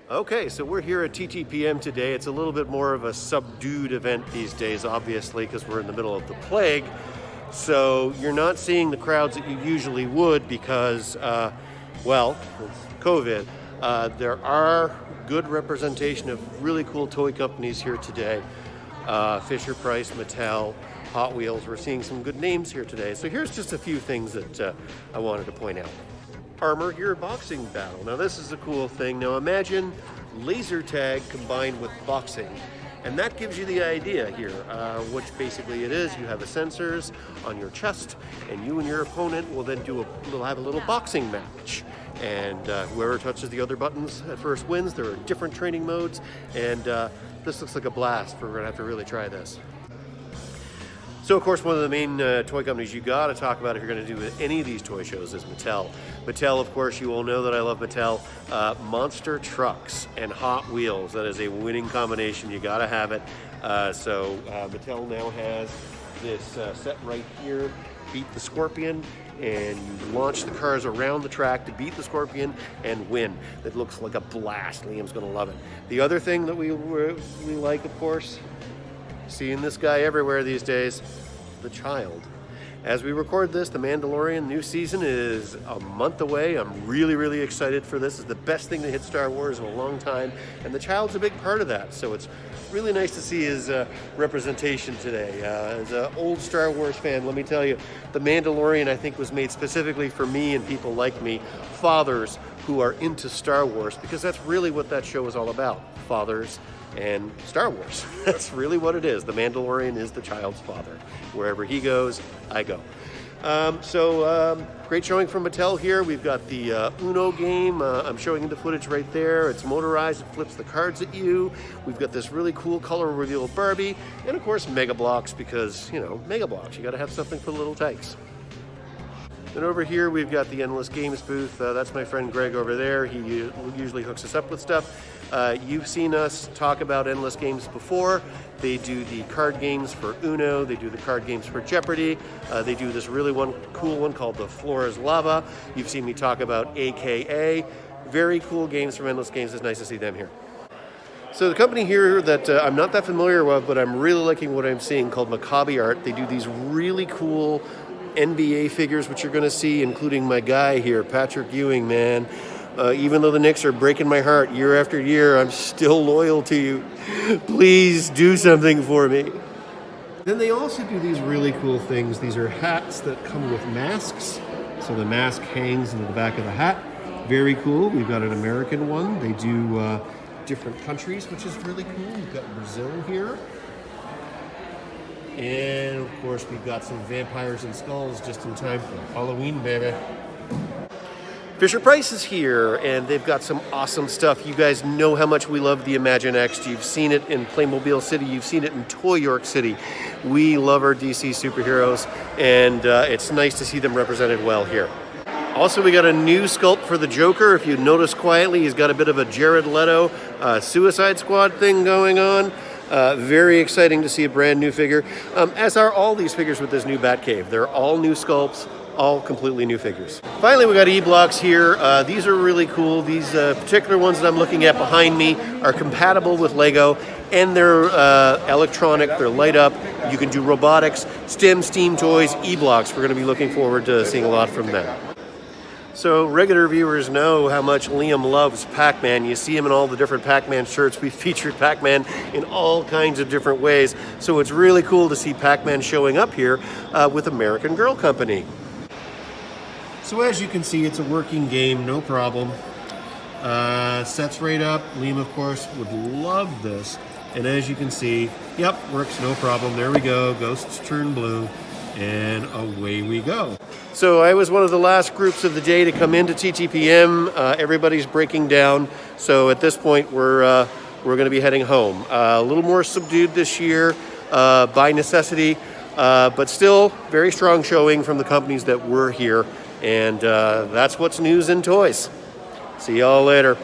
Okay, so we're here at TTPM today. It's a little bit more of a subdued event these days, obviously, because we're in the middle of the plague. So you're not seeing the crowds that you usually would because, well, it's COVID. There are good representation of really cool toy companies here today. Fisher-Price, Mattel, Hot Wheels. We're seeing some good names here today. So here's just a few things that I wanted to point out. Armor Gear boxing battle. Now this is a cool thing. Now imagine laser tag combined with boxing. And that gives you the idea here, which basically it is. You have the sensors on your chest, and you and your opponent will then have a little boxing match. And whoever touches the other buttons at first wins. There are different training modes, and this looks like a blast. We're gonna have to really try this. So of course, one of the main toy companies you gotta talk about if you're gonna do any of these toy shows is Mattel. Mattel, of course, you all know that I love Mattel. Monster trucks and Hot Wheels, that is a winning combination. You gotta have it. Mattel now has this set right here, Beat the Scorpion, and you launch the cars around the track to beat the Scorpion and win. It looks like a blast. Liam's gonna love it. The other thing that we like, of course, seeing this guy everywhere these days, the Child. As we record this, the Mandalorian new season is a month away. I'm really excited for this. It's the best thing to hit Star Wars in a long time, and the Child's a big part of that. So it's really nice to see his representation today. As an old Star Wars fan, let me tell you, the Mandalorian, I think, was made specifically for me and people like me, fathers who are into Star Wars, because that's really what that show is all about, fathers and Star Wars. That's really what it is. The Mandalorian is the Child's father. Wherever he goes, I go. Great showing from Mattel here. We've got the Uno game. I'm showing you the footage right there. It's motorized. It flips the cards at you. We've got this really cool color reveal Barbie. And of course, Mega Bloks, because, you know, Mega Bloks. You got to have something for the little tykes. And over here, we've got the Endless Games booth. That's my friend Greg over there. He usually hooks us up with stuff. You've seen us talk about Endless Games before. They do the card games for Uno. They do the card games for Jeopardy. They do this really cool one called The Floor is Lava. You've seen me talk about AKA. Very cool games from Endless Games. It's nice to see them here. So the company here that I'm not that familiar with, but I'm really liking what I'm seeing, called Maccabi Art. They do these really cool NBA figures, which you're going to see, including my guy here, Patrick Ewing, man. Even though the Knicks are breaking my heart year after year, I'm still loyal to you. Please do something for me. Then they also do these really cool things. These are hats that come with masks. So the mask hangs into the back of the hat. Very cool. We've got an American one. They do different countries, which is really cool. We've got Brazil here. And of course, we've got some vampires and skulls just in time for Halloween, baby. Fisher-Price is here, and they've got some awesome stuff. You guys know how much we love the Imaginext. You've seen it in Playmobil City. You've seen it in Toy York City. We love our DC superheroes, and it's nice to see them represented well here. Also, we got a new sculpt for the Joker. If you notice quietly, he's got a bit of a Jared Leto Suicide Squad thing going on. Very exciting to see a brand new figure, as are all these figures with this new Batcave. They're all new sculpts, all completely new figures. Finally, we got E-Bloks here. These are really cool. These particular ones that I'm looking at behind me are compatible with Lego, and they're electronic, they're light up. You can do robotics, STEM, STEAM toys, E-Bloks. We're gonna be looking forward to seeing a lot from them. So regular viewers know how much Liam loves Pac-Man. You see him in all the different Pac-Man shirts. We've featured Pac-Man in all kinds of different ways. So it's really cool to see Pac-Man showing up here with American Girl Company. So as you can see, it's a working game, no problem. Sets right up. Liam, of course, would love this. And as you can see, yep, works, no problem. There we go, ghosts turn blue. And away we go. So I was one of the last groups of the day to come into TTPM. Everybody's breaking down. So at this point, we're going to be heading home. A little more subdued this year by necessity, but still very strong showing from the companies that were here. And that's what's news in toys. See y'all later.